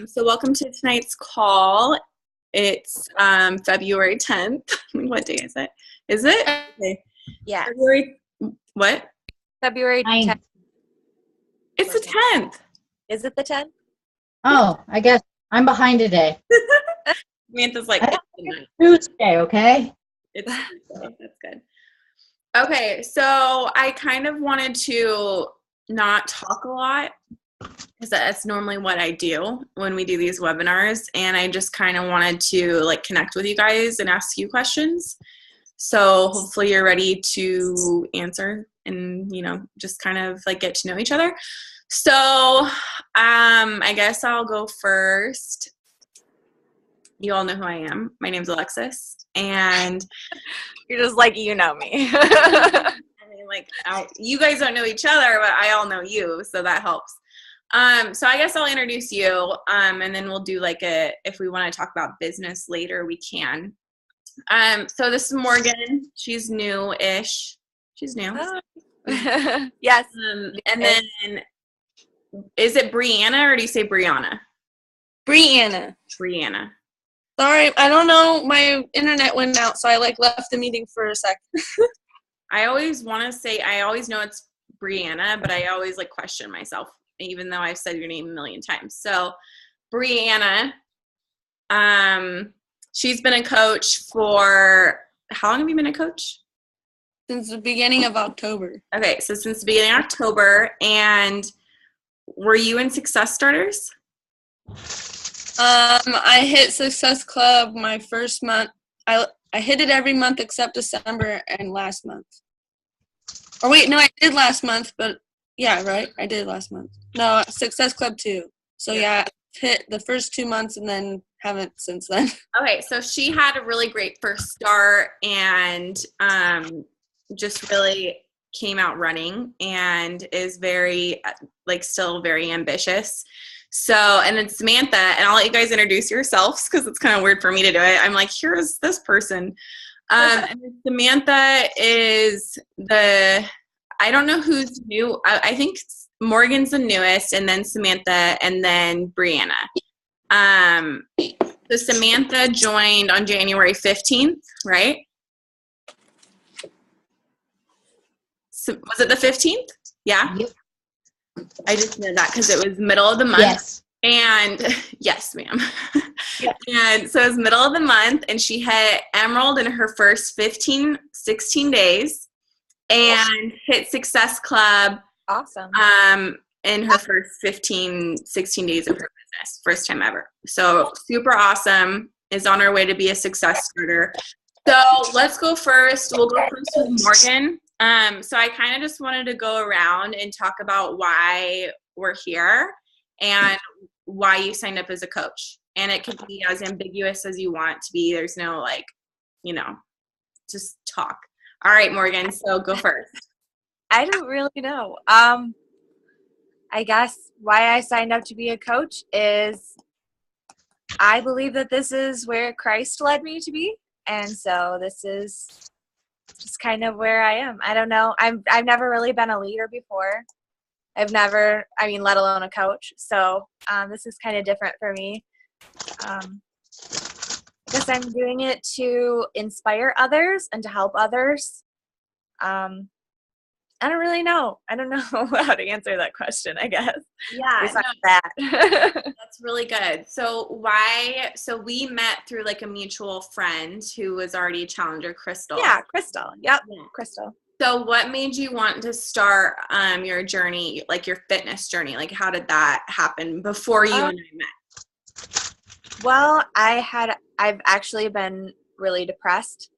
So welcome to tonight's call. It's February 10th. What day is it? Is it? Okay. Yeah. February, what? February 10th. It's the 10th. Is it the 10th? Oh, I guess I'm behind today. Samantha's like, I it's Tuesday, okay? It's Tuesday. That's good. Okay, so I kind of wanted to not talk a lot because that's normally what I do when we do these webinars, and I just kind of wanted to like connect with you guys and ask you questions. So hopefully you're ready to answer and, you know, just kind of like get to know each other. So I guess I'll go first. You all know who I am. My name's Alexis, and You're just like, you know me. I mean, like, you guys don't know each other, but I all know you, so that helps. So I guess I'll introduce you, and then we'll do like if we want to talk about business later, we can. So this is Morgan. She's new-ish. She's new. Oh. Yes. And then, is it Brianna or do you say Brianna? Brianna. Brianna. Sorry, I don't know. My internet went out, so I left the meeting for a sec. I always want to say, I always know it's Brianna, but I always like question myself, even though I've said your name a million times. So Brianna, she's been a coach for, how long have you been a coach? Since the beginning of October. Okay, so since the beginning of October, and were you in Success Starters? I hit Success Club my first month. I hit it every month except December and last month. Or wait, no, I did last month, but yeah, right? I did last month. No, Success Club 2. So yeah, I hit the first 2 months and then haven't since then. Okay, so she had a really great first start and just really came out running and is very, like, still very ambitious. So, and then Samantha, and I'll let you guys introduce yourselves because it's kind of weird for me to do it. I'm like, here's this person. And then Samantha is I don't know who's new. I think Morgan's the newest, and then Samantha, and then Brianna. So Samantha joined on January 15th, right? So, was it the 15th? Yeah. Yep. I just know that because it was middle of the month. Yes. And yes, ma'am. Yep. And so it was middle of the month, and she hit Emerald in her first 16 days and hit Success Club Awesome. in her first 16 days of her business. First time ever. So super awesome. Is on her way to be a success starter. So let's go first. We'll go first with Morgan. So I kind of just wanted to go around and talk about why we're here and why you signed up as a coach. And it could be as ambiguous as you want to be. There's no, like, you know, just talk. All right, Morgan, so go first. I don't really know. I guess why I signed up to be a coach is I believe that this is where Christ led me to be. And so this is just kind of where I am. I don't know. I've never really been a leader before. Let alone a coach. So this is kind of different for me. I guess I'm doing it to inspire others and to help others. I don't really know. I don't know how to answer that question, I guess. Yeah, Besides that. that's really good. So we met through like a mutual friend who was already a challenger, Crystal. Yeah, Crystal. Yep, Yeah. Crystal. So what made you want to start your journey, like your fitness journey? Like, how did that happen before you and I met? Well, I've actually been really depressed.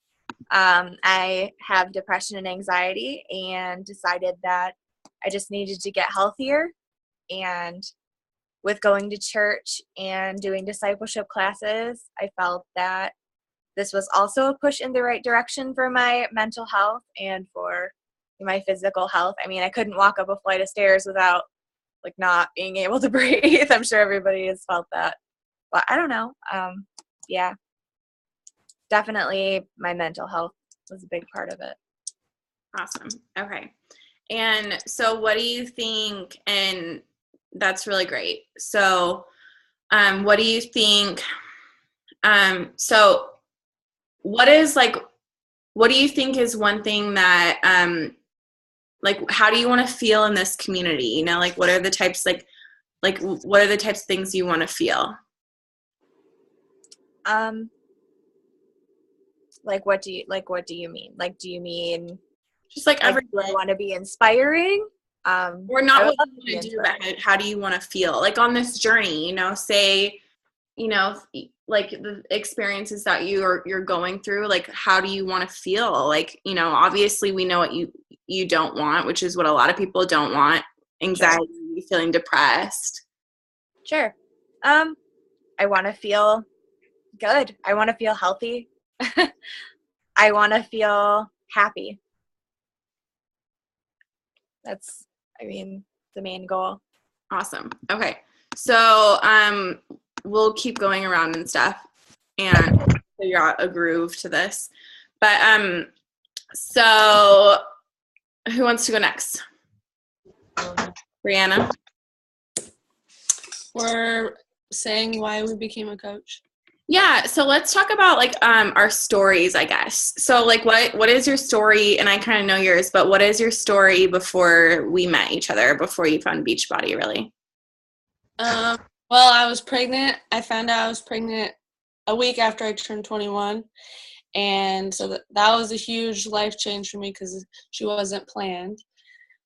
I have depression and anxiety and decided that I just needed to get healthier. And with going to church and doing discipleship classes, I felt that this was also a push in the right direction for my mental health and for my physical health. I mean, I couldn't walk up a flight of stairs without like not being able to breathe. I'm sure everybody has felt that. But I don't know. Yeah. Definitely my mental health was a big part of it. Awesome. Okay. And so what do you think, and that's really great. So what do you think? So what do you think is one thing that, how do you want to feel in this community? You know, like, what are the types, what are the types of things you want to feel? What do you mean? Like, do you mean Just like every do I want to be inspiring? Or not what you want to do, but how do you want to feel? Like on this journey, you know, say, you know, like the experiences that you're going through, like how do you want to feel? Like, you know, obviously we know what you don't want, which is what a lot of people don't want. Anxiety, sure. Feeling depressed. Sure. I want to feel good. I want to feel healthy. I want to feel happy. That's, the main goal. Awesome. Okay. So, we'll keep going around and stuff and figure out a groove to this. But, so who wants to go next? Brianna? We're saying why we became a coach. Yeah, so let's talk about our stories, I guess. So what is your story? And I kind of know yours, but what is your story before we met each other, before you found Beachbody, really? Well, I was pregnant. I found out I was pregnant a week after I turned 21. And so that was a huge life change for me because she wasn't planned.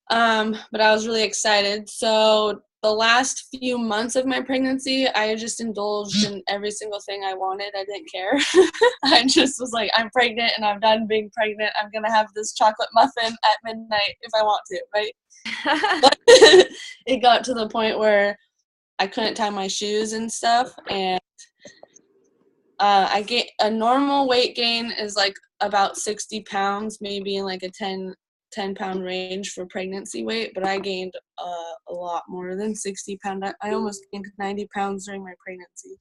But I was really excited. So the last few months of my pregnancy, I just indulged in every single thing I wanted. I didn't care. I just was like, I'm pregnant and I'm done being pregnant. I'm going to have this chocolate muffin at midnight if I want to, right? But it got to the point where I couldn't tie my shoes and stuff. And I get a normal weight gain is like about 60 pounds, maybe in like a 10-pound range for pregnancy weight, but I gained a lot more than 60 pounds. I almost gained 90 pounds during my pregnancy.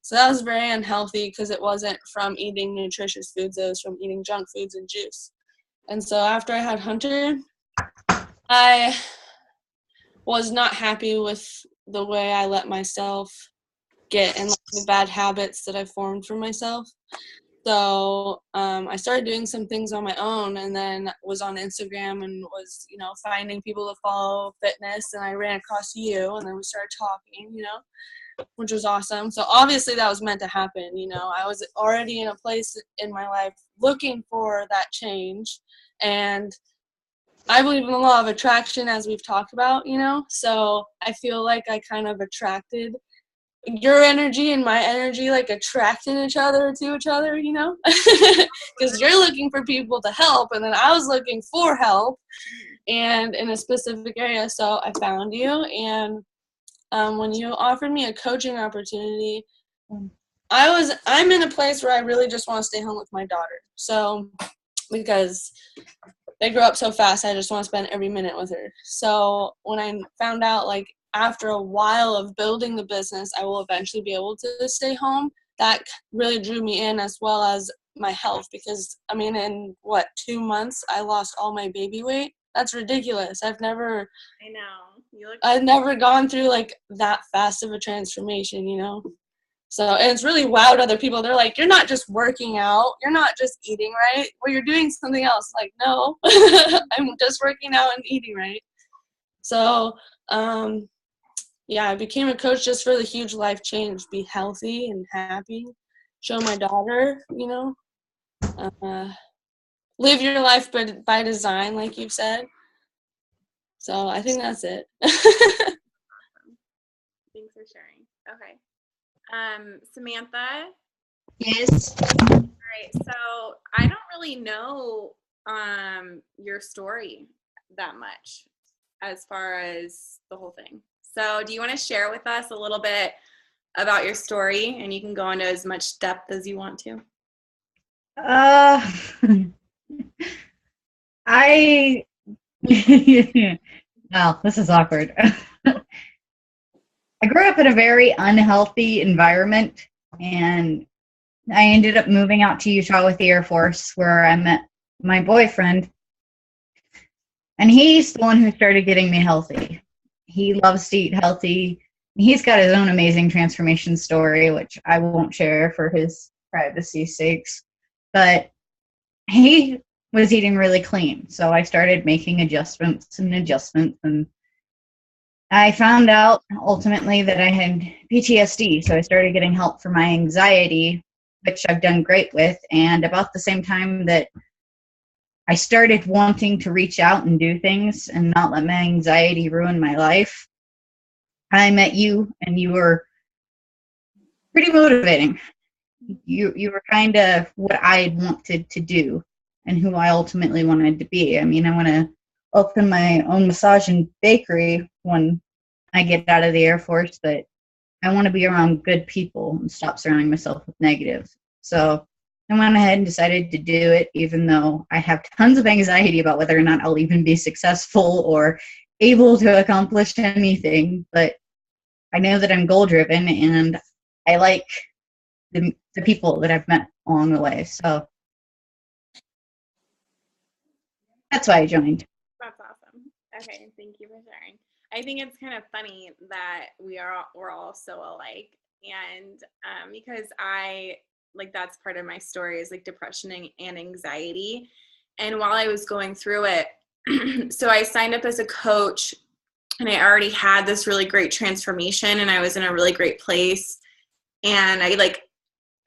So that was very unhealthy because it wasn't from eating nutritious foods, it was from eating junk foods and juice. And so after I had Hunter, I was not happy with the way I let myself get in the bad habits that I formed for myself. So I started doing some things on my own, and then was on Instagram and was, finding people to follow fitness, and I ran across you, and then we started talking, which was awesome. So obviously that was meant to happen. I was already in a place in my life looking for that change, and I believe in the law of attraction, as we've talked about, so I feel like I kind of attracted your energy and my energy, attracting each other to each other, because you're looking for people to help, and then I was looking for help and in a specific area. So I found you, and when you offered me a coaching opportunity, I'm in a place where I really just want to stay home with my daughter. So because they grew up so fast, I just want to spend every minute with her. So when I found out, after a while of building the business, I will eventually be able to stay home, that really drew me in, as well as my health, because in 2 months I lost all my baby weight. That's ridiculous. I've never gone through that fast of a transformation, So, and it's really wowed other people. They're like, you're not just working out, you're not just eating right, well, you're doing something else. No, I'm just working out and eating right. So I became a coach just for the huge life change, be healthy and happy, show my daughter, live your life by design, like you've said. So I think that's it. Thanks for sharing. Okay. Samantha? Yes. All right. So I don't really know your story that much as far as the whole thing. So do you want to share with us a little bit about your story? And you can go into as much depth as you want to. Well, this is awkward. I grew up in a very unhealthy environment, and I ended up moving out to Utah with the Air Force, where I met my boyfriend, and he's the one who started getting me healthy. He loves to eat healthy. he's got his own amazing transformation story, which I won't share for his privacy's sakes. But he was eating really clean. So I started making adjustments, and I found out ultimately that I had PTSD. So I started getting help for my anxiety, which I've done great with. And about the same time that I started wanting to reach out and do things and not let my anxiety ruin my life, I met you, and you were pretty motivating. You were kind of what I wanted to do and who I ultimately wanted to be. I mean, I want to open my own massage and bakery when I get out of the Air Force, but I want to be around good people and stop surrounding myself with negatives. So I went ahead and decided to do it, even though I have tons of anxiety about whether or not I'll even be successful or able to accomplish anything. But I know that I'm goal driven, and I like the people that I've met along the way. So that's why I joined. That's awesome. Okay, thank you for sharing. I think it's kind of funny that we're all so alike, and because that's part of my story is like depression and anxiety. And while I was going through it, so I signed up as a coach, and I already had this really great transformation, and I was in a really great place, and I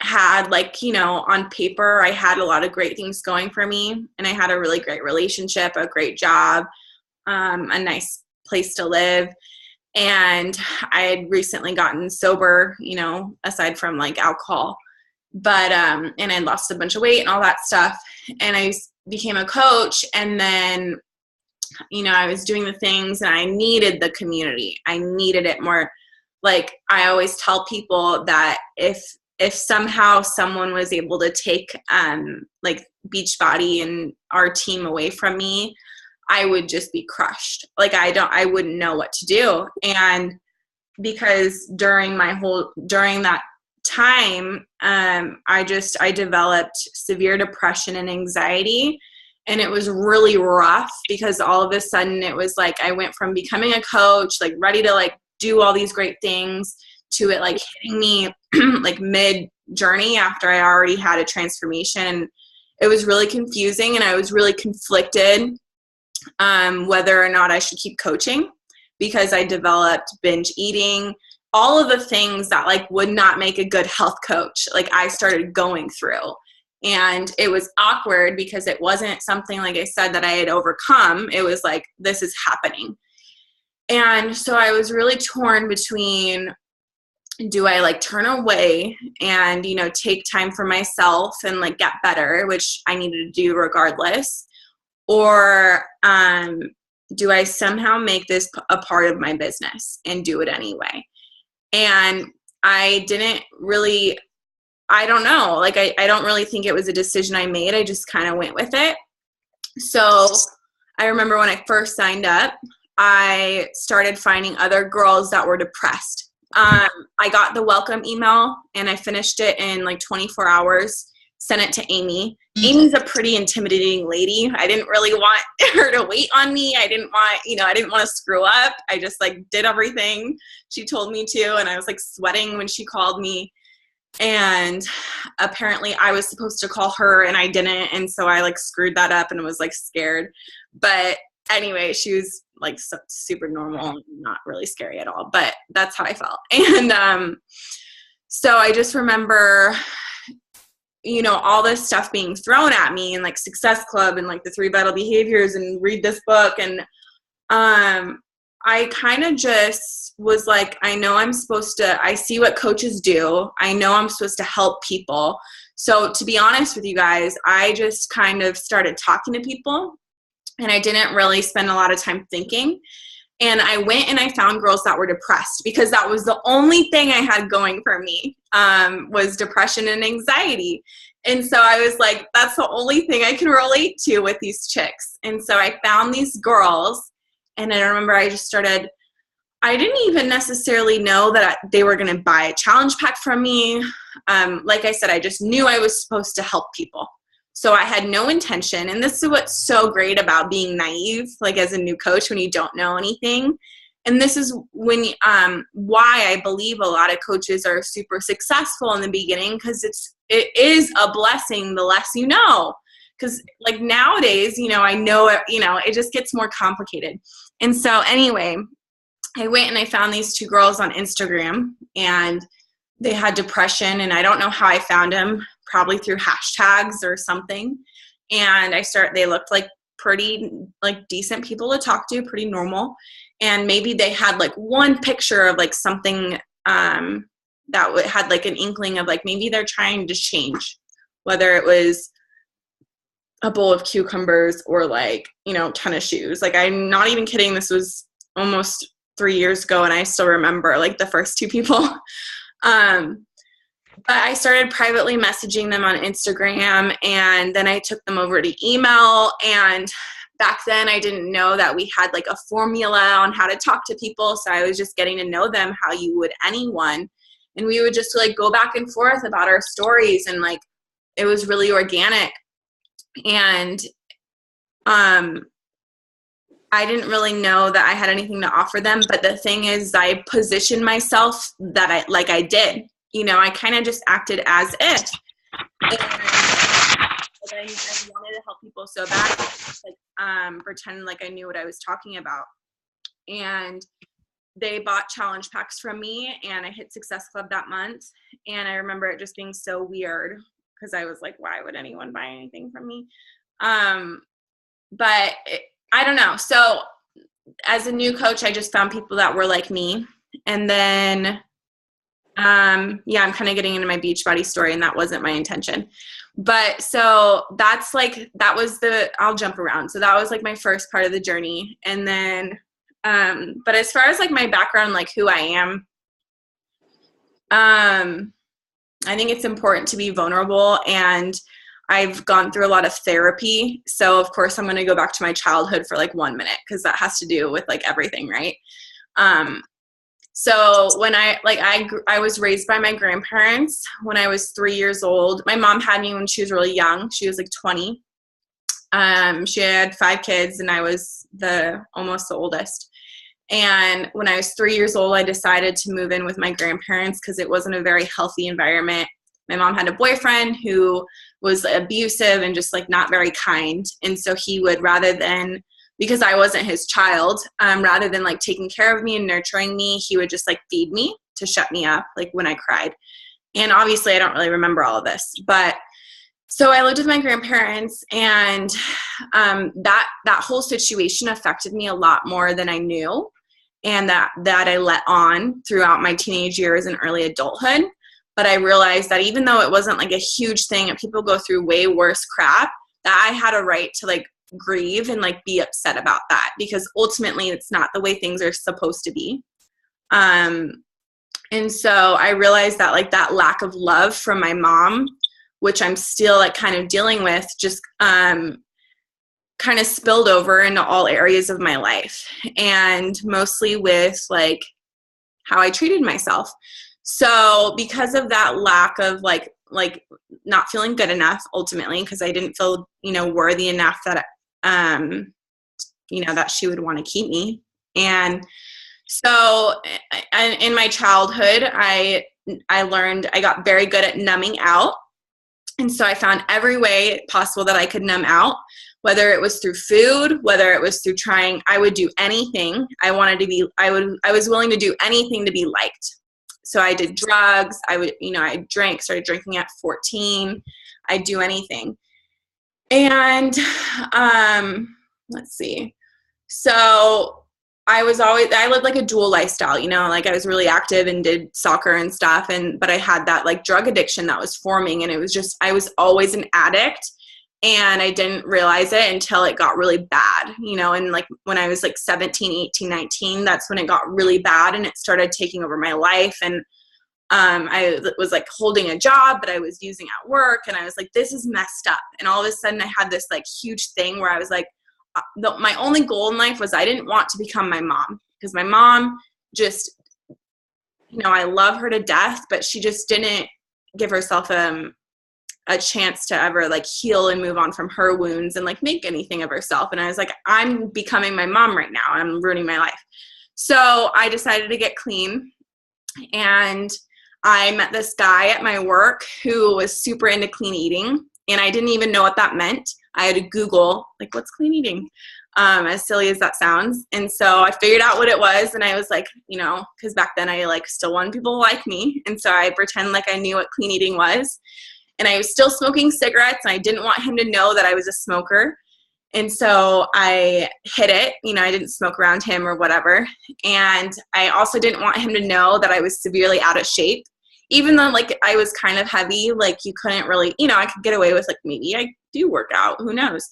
had on paper, I had a lot of great things going for me, and I had a really great relationship, a great job, a nice place to live. And I had recently gotten sober, aside from alcohol, but, and I lost a bunch of weight and all that stuff. And I became a coach, and then, I was doing the things, and I needed the community. I needed it more. Like I always tell people that if somehow someone was able to take Beachbody and our team away from me, I would just be crushed. I wouldn't know what to do. And because during that time, I developed severe depression and anxiety, and it was really rough because all of a sudden it was I went from becoming a coach, ready to do all these great things, to it hitting me mid journey after I already had a transformation. And it was really confusing, and I was really conflicted whether or not I should keep coaching, because I developed binge eating, all of the things that would not make a good health coach. I started going through, and it was awkward because it wasn't something, like I said, that I had overcome. It was this is happening. And so I was really torn between, do I turn away and, take time for myself and get better, which I needed to do regardless, or do I somehow make this a part of my business and do it anyway? And I didn't really, I don't know, I don't really think it was a decision I made. I just kind of went with it. So I remember when I first signed up, I started finding other girls that were depressed. I got the welcome email, and I finished it in 24 hours, sent it to Amy. Amy's a pretty intimidating lady. I didn't really want her to wait on me. I didn't want to screw up. I just did everything she told me to, and I was sweating when she called me. And apparently I was supposed to call her, and I didn't, and so I screwed that up and was scared. But anyway, she was super normal, not really scary at all, but that's how I felt. And so I just remember, all this stuff being thrown at me, and Success Club, and the 3 Vital Behaviors, and read this book. And I kind of just was I know I'm supposed to, I see what coaches do. I know I'm supposed to help people. So to be honest with you guys, I just kind of started talking to people, and I didn't really spend a lot of time thinking. And I went and I found girls that were depressed, because that was the only thing I had going for me, was depression and anxiety. And so I was that's the only thing I can relate to with these chicks. And so I found these girls, and I remember I didn't even necessarily know that they were going to buy a challenge pack from me. Like I said, I just knew I was supposed to help people. So I had no intention. And this is what's so great about being naive, as a new coach, when you don't know anything. and this is when why I believe a lot of coaches are super successful in the beginning, because it is a blessing the less you know. Because like nowadays, I know it, it just gets more complicated. And so anyway, I went and I found these two girls on Instagram, and they had depression, and I don't know how I found them, probably through hashtags or something. And they looked like pretty like decent people to talk to, pretty normal. And maybe they had like one picture of like something that had like an inkling of like maybe they're trying to change, whether it was a bowl of cucumbers or like, tennis shoes. Like, I'm not even kidding. This was almost 3 years ago, and I still remember like the first two people. But I started privately messaging them on Instagram, and then I took them over to email. And back then I didn't know that we had like a formula on how to talk to people. So I was just getting to know them how you would anyone. And we would just like go back and forth about our stories, and like it was really organic. And I didn't really know that I had anything to offer them. But the thing is, I positioned myself that I did. I kind of just acted as if. And I wanted to help people so bad, like pretend like I knew what I was talking about. And they bought challenge packs from me, and I hit Success Club that month. And I remember it just being so weird, because I was like, why would anyone buy anything from me? But I don't know. So as a new coach, I just found people that were like me. And then, I'm kind of getting into my Beachbody story, and that wasn't my intention. But so I'll jump around. So that was like my first part of the journey. And then, but as far as like my background, like who I am, I think it's important to be vulnerable, and I've gone through a lot of therapy. So of course I'm going to go back to my childhood for like 1 minute, because that has to do with like everything, right? So when I was raised by my grandparents when I was 3 years old. My mom had me when she was really young. She was like 20. She had 5 kids, and I was almost the oldest. And when I was 3 years old, I decided to move in with my grandparents, because it wasn't a very healthy environment. My mom had a boyfriend who was abusive and just like not very kind. And so he would, because I wasn't his child, rather than like taking care of me and nurturing me, he would just like feed me to shut me up, like when I cried. And obviously I don't really remember all of this, but so I lived with my grandparents, and that whole situation affected me a lot more than I knew, and that I let on throughout my teenage years and early adulthood. But I realized that even though it wasn't like a huge thing, and people go through way worse crap, that I had a right to like grieve and like be upset about that, because ultimately it's not the way things are supposed to be. And so I realized that like that lack of love from my mom, which I'm still like kind of dealing with, just kind of spilled over into all areas of my life, and mostly with like how I treated myself. So because of that lack of like not feeling good enough ultimately, because I didn't feel, worthy enough that, that she would want to keep me. And so in my childhood, I learned, I got very good at numbing out. And so I found every way possible that I could numb out, whether it was through food, whether it was through I would do anything. I was willing to do anything to be liked. So I did drugs. I started drinking at 14. I'd do anything. And let's see. So I lived like a dual lifestyle, like I was really active and did soccer and stuff. But I had that like drug addiction that was forming, and it was just, I was always an addict, and I didn't realize it until it got really bad, and like when I was like 17, 18, 19, that's when it got really bad, and it started taking over my life. And I was like holding a job, but I was using at work, and I was like, this is messed up. And all of a sudden I had this like huge thing where I was like, my only goal in life was I didn't want to become my mom, because my mom just, I love her to death, but she just didn't give herself a chance to ever like heal and move on from her wounds and like make anything of herself. And I was like, I'm becoming my mom right now, and I'm ruining my life. So I decided to get clean, and I met this guy at my work who was super into clean eating, and I didn't even know what that meant. I had to Google, like, what's clean eating? As silly as that sounds. And so I figured out what it was, and I was like, because back then I still wanted people to like me, and so I pretend like I knew what clean eating was. And I was still smoking cigarettes, and I didn't want him to know that I was a smoker. And so I hid it. I didn't smoke around him or whatever. And I also didn't want him to know that I was severely out of shape. Even though, I was kind of heavy, you couldn't really, I could get away with, maybe I do work out. Who knows?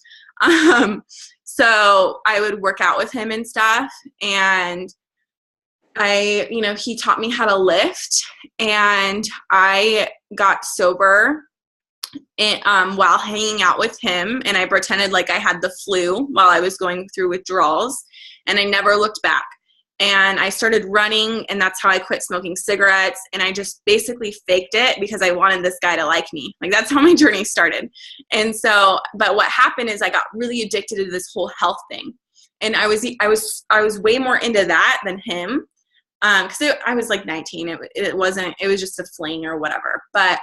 So I would work out with him and stuff. And he taught me how to lift. And I got sober while hanging out with him, and I pretended like I had the flu while I was going through withdrawals, and I never looked back. And I started running, and that's how I quit smoking cigarettes, and I just basically faked it because I wanted this guy to like me. That's how my journey started. And so, but what happened is I got really addicted to this whole health thing, and I was way more into that than him, because I was 19. It was just a fling or whatever, but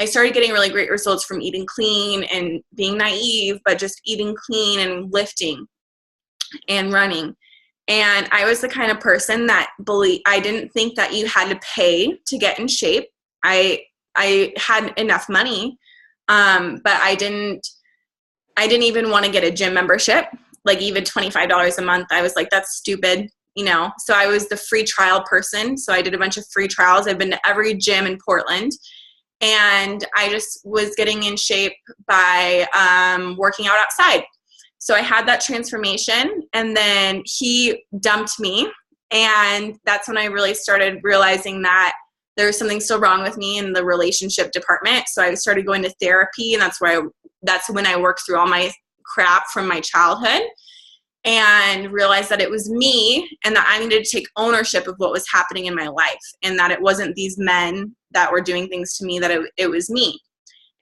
I started getting really great results from eating clean and being naive, but just eating clean and lifting and running. And I was the kind of person that I didn't think that you had to pay to get in shape. I had enough money, but I didn't even want to get a gym membership, even $25 a month. I was like, that's stupid, So I was the free trial person. So I did a bunch of free trials. I've been to every gym in Portland. And I just was getting in shape by working out outside. So I had that transformation, and then he dumped me. And that's when I really started realizing that there was something still wrong with me in the relationship department. So I started going to therapy, and that's when I worked through all my crap from my childhood and realized that it was me, and that I needed to take ownership of what was happening in my life, and that it wasn't these men that were doing things to me, that it was me.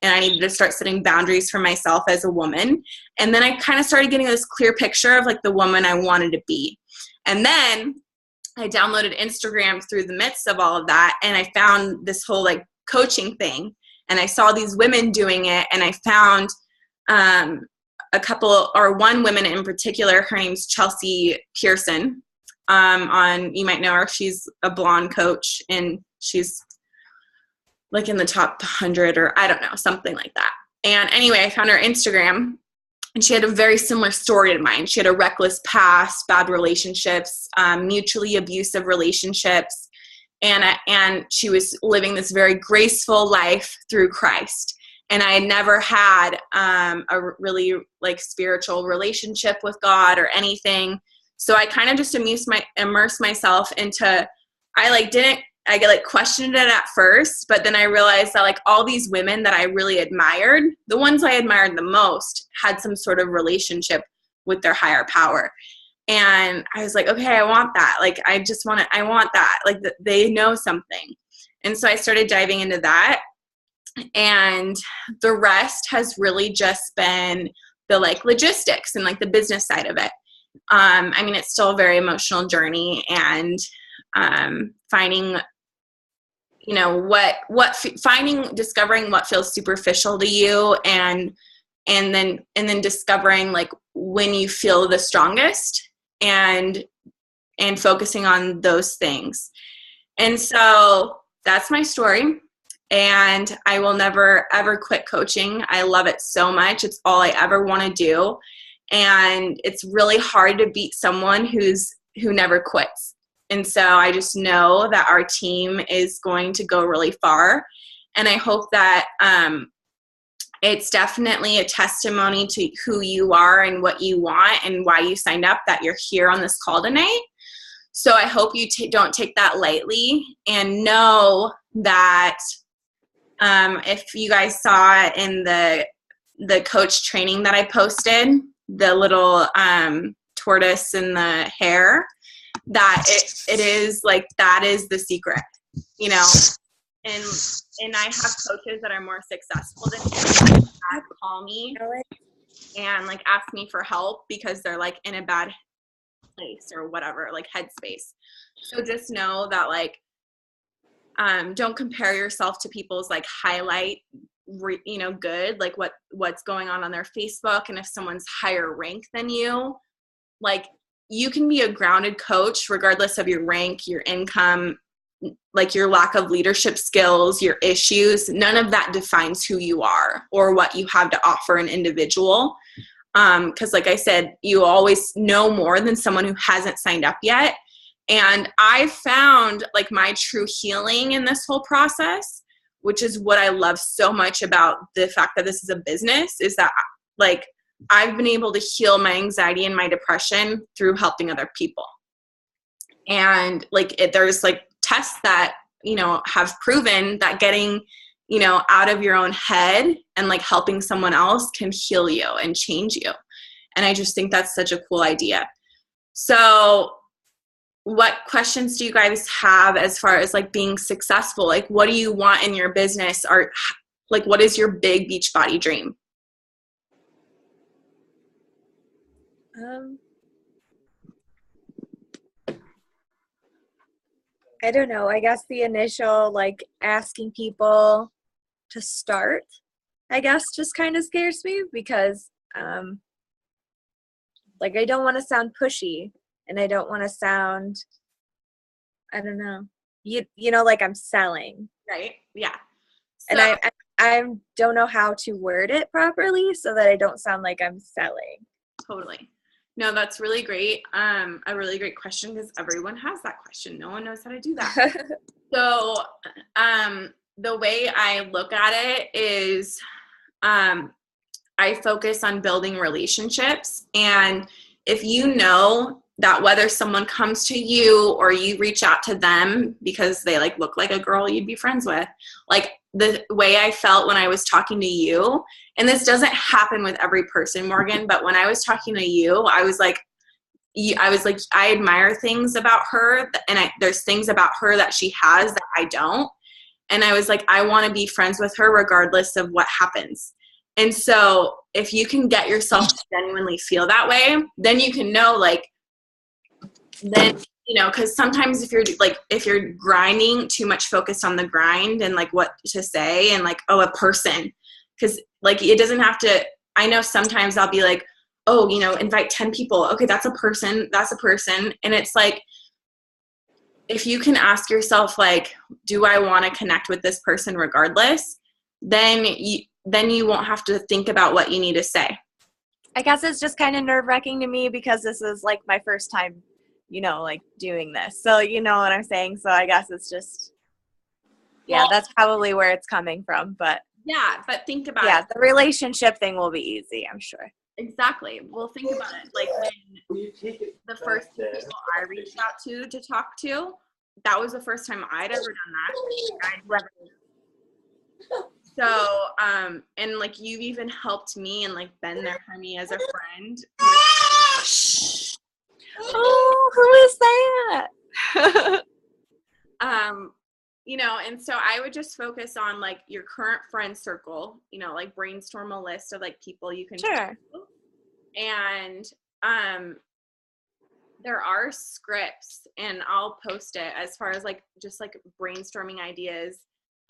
And I needed to start setting boundaries for myself as a woman. And then I kind of started getting this clear picture of the woman I wanted to be. And then I downloaded Instagram through the midst of all of that, and I found this whole coaching thing, and I saw these women doing it, and I found one woman in particular. Her name's Chelsea Pearson. You might know her. She's a blonde coach, and she's in the top 100, or I don't know, something like that. And anyway, I found her Instagram, and she had a very similar story to mine. She had a reckless past, bad relationships, mutually abusive relationships, and she was living this very graceful life through Christ. And I had never had a really spiritual relationship with God or anything. So I kind of just immersed myself into, I questioned it at first, but then I realized that all these women that I really admired, the ones I admired the most, had some sort of relationship with their higher power. And I was like, okay, I want that. I want that. They know something. And so I started diving into that. And the rest has really just been the logistics and the business side of it. It's still a very emotional journey, and finding, discovering what feels superficial to you, and then discovering when you feel the strongest, and focusing on those things. And so that's my story. And I will never, ever quit coaching. I love it so much. It's all I ever want to do. And it's really hard to beat someone who never quits. And so I just know that our team is going to go really far. And I hope that it's definitely a testimony to who you are and what you want and why you signed up, that you're here on this call tonight. So I hope you don't take that lightly, and know that if you guys saw it in the coach training that I posted, the little tortoise in the hair, that it is that is the secret, and I have coaches that are more successful than me that call me and ask me for help because they're in a bad place or whatever, like headspace. So just know that like, don't compare yourself to people's like highlight, good, like what's going on their Facebook. And if someone's higher rank than you, like you can be a grounded coach regardless of your rank, your income, like your lack of leadership skills, your issues. None of that defines who you are or what you have to offer an individual. Because like I said, you always know more than someone who hasn't signed up yet. And I found like my true healing in this whole process, which is what I love so much about the fact that this is a business, is that like I've been able to heal my anxiety and my depression through helping other people. And like there's like tests that, have proven that getting, out of your own head and like helping someone else can heal you and change you. And I just think that's such a cool idea. So what questions do you guys have as far as like being successful? Like, what do you want in your business? Or like, what is your big Beachbody dream? I don't know. I guess the initial like asking people to start, I guess, just kind of scares me because like I don't want to sound pushy and I don't want to sound, I don't know, like I'm selling. Right. Yeah. So, and I don't know how to word it properly so that I don't sound like I'm selling. Totally. No, that's really great. A really great question because everyone has that question. No one knows how to do that. So the way I look at it is I focus on building relationships. And if you know that whether someone comes to you or you reach out to them because they like look like a girl you'd be friends with, like the way I felt when I was talking to you, and this doesn't happen with every person, Morgan, but when I was talking to you, I was like, I admire things about her, and there's things about her that she has that I don't. And I was like, I want to be friends with her regardless of what happens. And so if you can get yourself to genuinely feel that way, then you can know, like, then, because sometimes if you're grinding too much focused on the grind and like what to say and like, oh, a person, because like it doesn't have to, I know sometimes I'll be like, oh, invite 10 people. Okay, that's a person. And it's like, if you can ask yourself, like, do I want to connect with this person regardless? Then you won't have to think about what you need to say. I guess it's just kind of nerve-wracking to me because this is like my first time, like doing this. So you know what I'm saying? So I guess it's just, yeah, that's probably where it's coming from. But yeah, but think about it. Yeah, the relationship thing will be easy, I'm sure. Exactly. Well, think about it. Like when the first two people I reached out to talk to, that was the first time I'd ever done that. So, and like you've even helped me and like been there for me as a friend. Oh, who is that? And so I would just focus on like your current friend circle, like brainstorm a list of like people you can sure. And there are scripts, and I'll post it as far as like just like brainstorming ideas.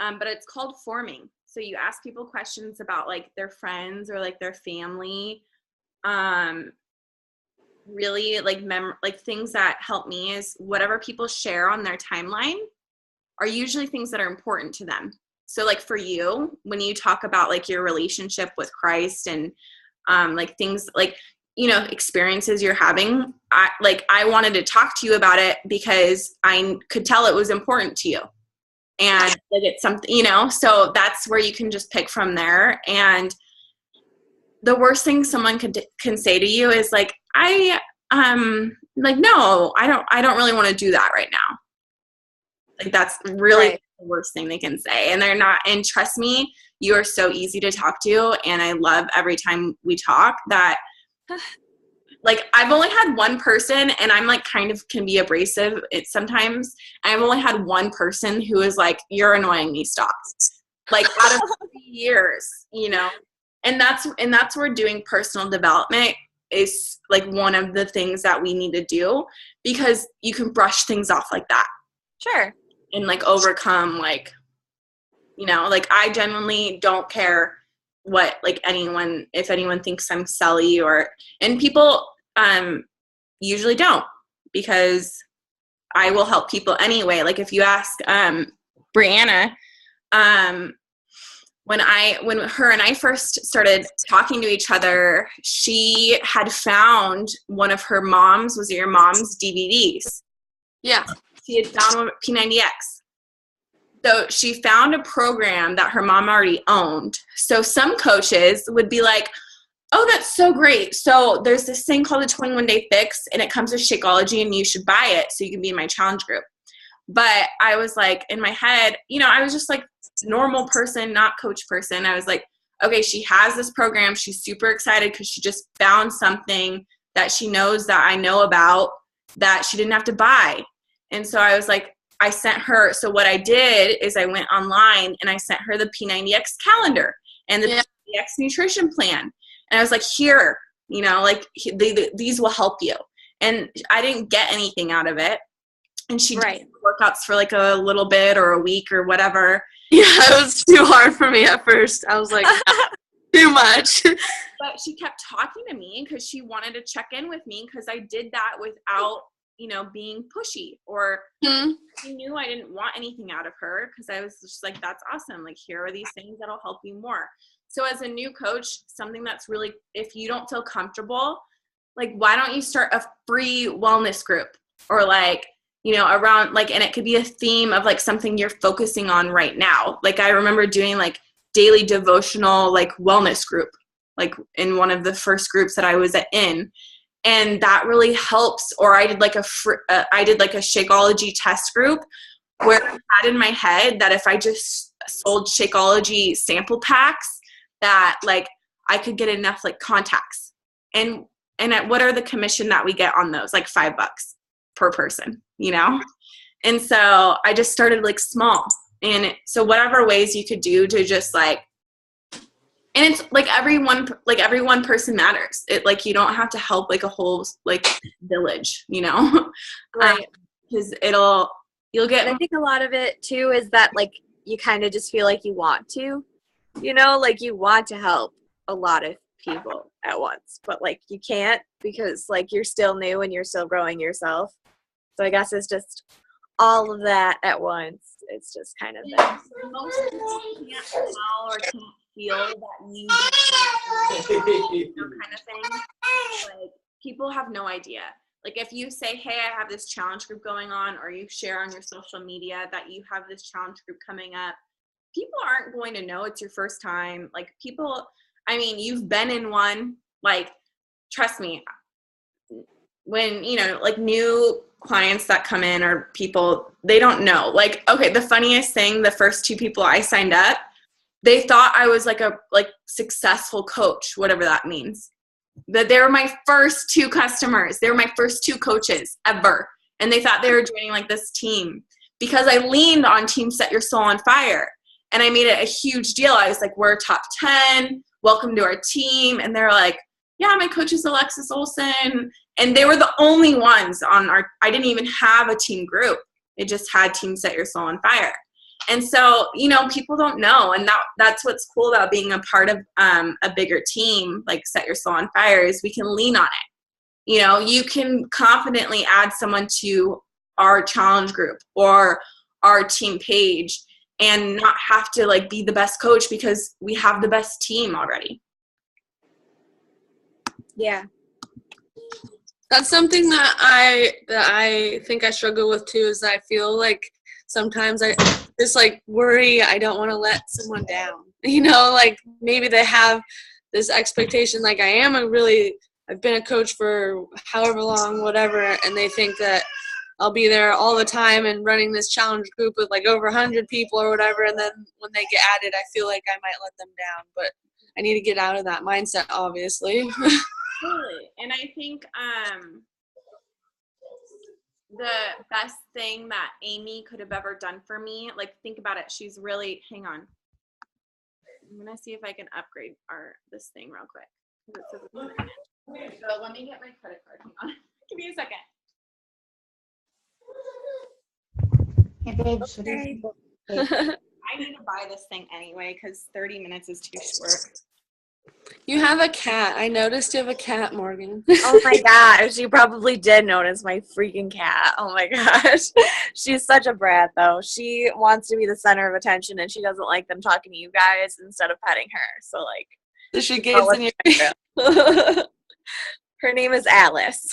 But it's called forming. So you ask people questions about like their friends or like their family. Really like things that help me is whatever people share on their timeline are usually things that are important to them. So like for you, when you talk about like your relationship with Christ and like things like, experiences you're having, I wanted to talk to you about it because I could tell it was important to you. And like it's something, so that's where you can just pick from there. And the worst thing someone can say to you is like, no, I don't really want to do that right now. Like that's really right. The worst thing they can say. And they're not, and trust me, you are so easy to talk to. And I love every time we talk that like I've only had one person, and I'm like kind of can be abrasive sometimes. I've only had one person who is like, you're annoying me, stop. Like out of 3 years, and that's where doing personal development is like one of the things that we need to do, because you can brush things off like that. Sure. And like overcome, like, you know, like I genuinely don't care what like anyone, if anyone thinks I'm silly, and people usually don't, because I will help people anyway. Like if you ask Brianna, when her and I first started talking to each other, she had found one of her mom's, was it your mom's DVDs? Yeah. She had found one at P90X. So she found a program that her mom already owned. So some coaches would be like, oh, that's so great. So there's this thing called the 21-Day Fix, and it comes with Shakeology, and you should buy it so you can be in my challenge group. But I was like, in my head, you know, I was just like normal person, not coach person. I was like, okay, she has this program. She's super excited because she just found something that she knows that I know about that she didn't have to buy. And so I was like, I sent her. So what I did is I went online and I sent her the P90X calendar and the P90X nutrition plan. And I was like, here, you know, like these will help you. And I didn't get anything out of it. And she did workouts for like a little bit or a week or whatever. Yeah, it was too hard for me at first. I was like, too much. But she kept talking to me because she wanted to check in with me, because I did that without, you know, being pushy, or she knew I didn't want anything out of her, because I was just like, that's awesome. Like, here are these things that'll help you more. So as a new coach, something that's really, if you don't feel comfortable, like, why don't you start a free wellness group, or like, you know, around like, and it could be a theme of like something you're focusing on right now. Like I remember doing like daily devotional, like wellness group, like in one of the first groups that I was in. And that really helps. Or I did like a Shakeology test group, where I had in my head that if I just sold Shakeology sample packs, that like I could get enough like contacts. And what are the commission that we get on those? Like $5 per person, you know? And so I just started like small. And so whatever ways you could do to just like, and it's like every one person matters. It like, you don't have to help like a whole like village, you know? Right. Because you'll get. I think a lot of it too is that like you kind of just feel like you want to, you know, like you want to help a lot of people at once, but like you can't, because like you're still new and you're still growing yourself. So I guess it's just all of that at once. It's just kind of that. Most people can't tell or can't feel that you kind of thing. Like people have no idea. Like if you say, hey, I have this challenge group going on, or you share on your social media that you have this challenge group coming up, people aren't going to know it's your first time. Like people, I mean, you've been in one, like, trust me, when, you know, like new clients that come in or people, they don't know. Like, okay, the funniest thing, the first 2 people I signed up, they thought I was like a successful coach, whatever that means. That they were my first 2 customers. They were my first 2 coaches ever. And they thought they were joining like this team, because I leaned on Team Set Your Soul on Fire. And I made it a huge deal. I was like, we're top 10. Welcome to our team. And they're like, yeah, my coach is Alexis Olson. And they were the only ones I didn't even have a team group. It just had Team Set Your Soul on Fire. And so, you know, people don't know. And that's what's cool about being a part of a bigger team, like Set Your Soul on Fire, is we can lean on it. You know, you can confidently add someone to our challenge group or our team page and not have to like be the best coach, because we have the best team already. Yeah. That's something that I think I struggle with too, is I feel like sometimes I just like worry I don't want to let someone down. You know, like maybe they have this expectation, like I've been a coach for however long, whatever, and they think that I'll be there all the time and running this challenge group with like over 100 people or whatever, and then when they get added, I feel like I might let them down. But I need to get out of that mindset, obviously. Totally. And I think the best thing that Amy could have ever done for me, like think about it, she's really, hang on. I'm going to see if I can upgrade this thing real quick. Okay, so let me get my credit card. Hang on. Give me a second. Hey, babes, what do you think? I need to buy this thing anyway because 30 minutes is too short. You have a cat. I noticed you have a cat, Morgan. Oh my gosh, you probably did notice my freaking cat. Oh my gosh. She's such a brat though. She wants to be the center of attention and she doesn't like them talking to you guys instead of petting her. So like She gets in your her name is Alice.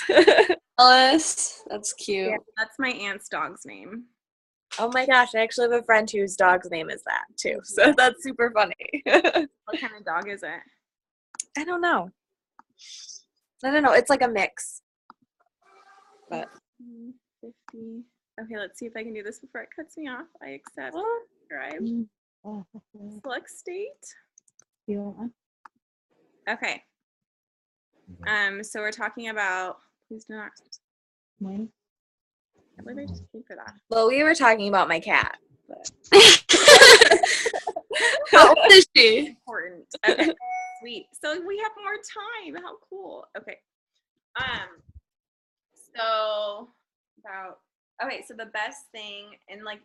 Alice. That's cute. Yeah, that's my aunt's dog's name. Oh my gosh, I actually have a friend whose dog's name is that too. So that's super funny. What kind of dog is it? I don't know. It's like a mix. But 50. Okay, let's see if I can do this before it cuts me off. I accept. Drive. Select state. You want one? Okay. So we're talking about. Please do not. Mine? I believe I just paid for that. well, we were talking about my cat. But How old is she? Important. Okay. Sweet. So we have more time. How cool. Okay. So about so the best thing, and like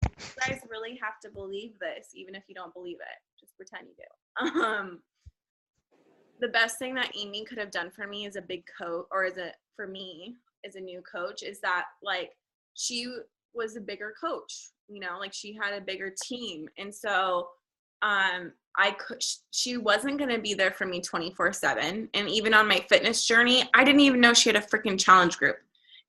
you guys really have to believe this, even if you don't believe it. Just pretend you do. The best thing that Amy could have done for me as a big coach, or for me as a new coach, is that like she was a bigger coach, like she had a bigger team. And so she wasn't going to be there for me 24/7. And even on my fitness journey, I didn't even know she had a freaking challenge group.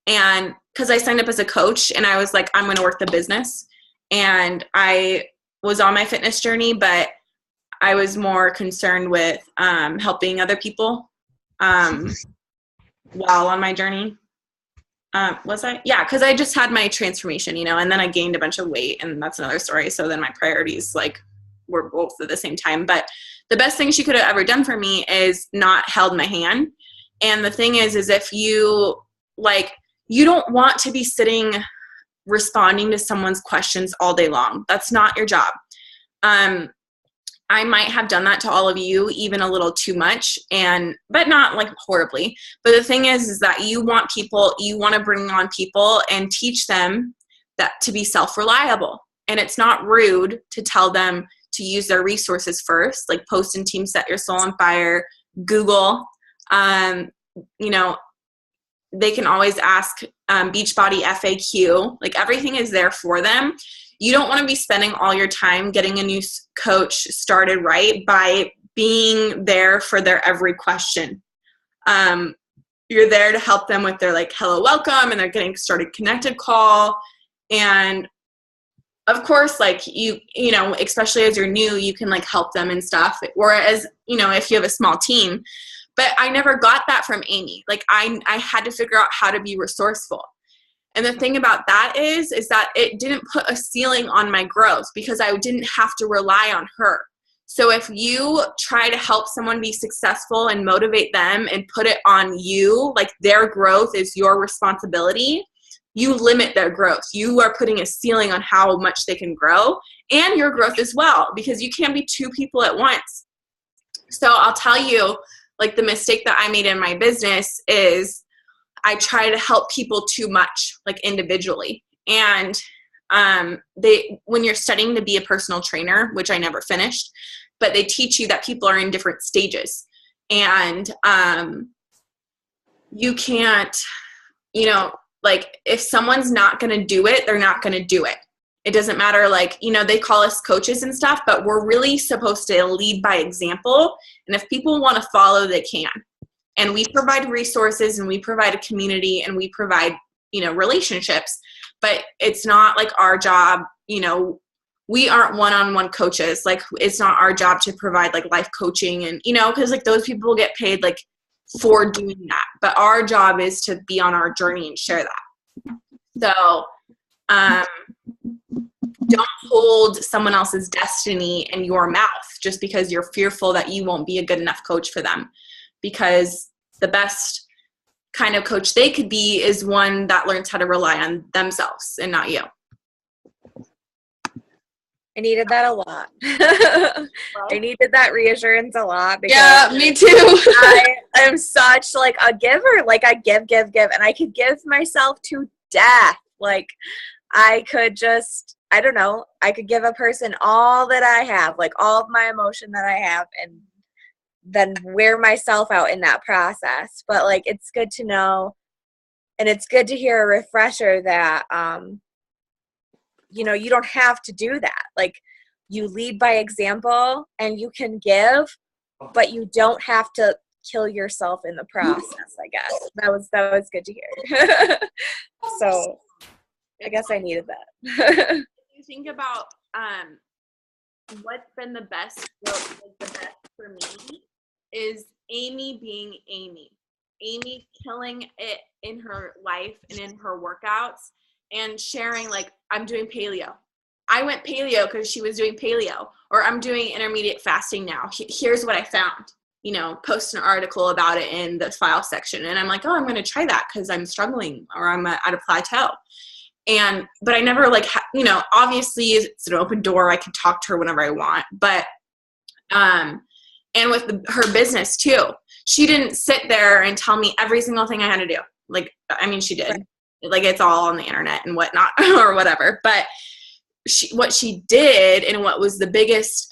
And because I signed up as a coach and I was like, I'm going to work the business. And I was on my fitness journey, but I was more concerned with helping other people while on my journey. Was I? Yeah, because I just had my transformation, and then I gained a bunch of weight, and that's another story. So then my priorities were both at the same time. But the best thing she could have ever done for me is not held my hand. And the thing is if you you don't want to be sitting responding to someone's questions all day long. That's not your job. I might have done that to all of you, even a little too much, but not horribly. But the thing is that you want to bring on people and teach them that to be self-reliable. And it's not rude to tell them to use their resources first, like post in Team Set Your Soul on Fire, Google. They can always ask Beachbody FAQ. Everything is there for them. You don't want to be spending all your time getting a new coach started right by being there for their every question. You're there to help them with their hello, welcome, and they're getting started connected call. And of course, especially as you're new, you can help them and stuff. Whereas, if you have a small team, but I never got that from Amy. I had to figure out how to be resourceful. And the thing about that is that it didn't put a ceiling on my growth because I didn't have to rely on her. So if you try to help someone be successful and motivate them and put it on you, their growth is your responsibility, you limit their growth. You are putting a ceiling on how much they can grow and your growth as well, because you can't be two people at once. So I'll tell you, the mistake that I made in my business is I try to help people too much, individually. And when you're studying to be a personal trainer, which I never finished, but they teach you that people are in different stages. And you can't, if someone's not going to do it, they're not going to do it. It doesn't matter, they call us coaches and stuff, but we're really supposed to lead by example. And if people want to follow, they can. And we provide resources and we provide a community and we provide, relationships, but it's not our job, we aren't one-on-one coaches. It's not our job to provide life coaching and, because those people get paid for doing that. But our job is to be on our journey and share that. So, don't hold someone else's destiny in your mouth just because you're fearful that you won't be a good enough coach for them. Because the best kind of coach they could be is one that learns how to rely on themselves and not you. I needed that a lot. I needed that reassurance a lot because Yeah, me too. I am such like a giver. Like I give, and I could give myself to death. Like I could just, I don't know, I could give a person all that I have, like all of my emotion that I have, and then wear myself out in that process. But like it's good to know, and it's good to hear a refresher that you know, you don't have to do that. Like you lead by example and you can give, but you don't have to kill yourself in the process, I guess. That was good to hear. So I guess I needed that. You think about what's been the best for me is Amy being Amy. Amy killing it in her life and in her workouts and sharing, like, I'm doing paleo. I went paleo because she was doing paleo, or I'm doing intermediate fasting now. Here's what I found. You know, post an article about it in the file section. And I'm like, oh, I'm going to try that because I'm struggling or I'm at a plateau. But I never you know, obviously it's an open door. I can talk to her whenever I want. But, and with her business too, she didn't sit there and tell me every single thing I had to do. Like, I mean, she did. Right. Like, it's all on the internet and whatnot or whatever. But what she did and what was the best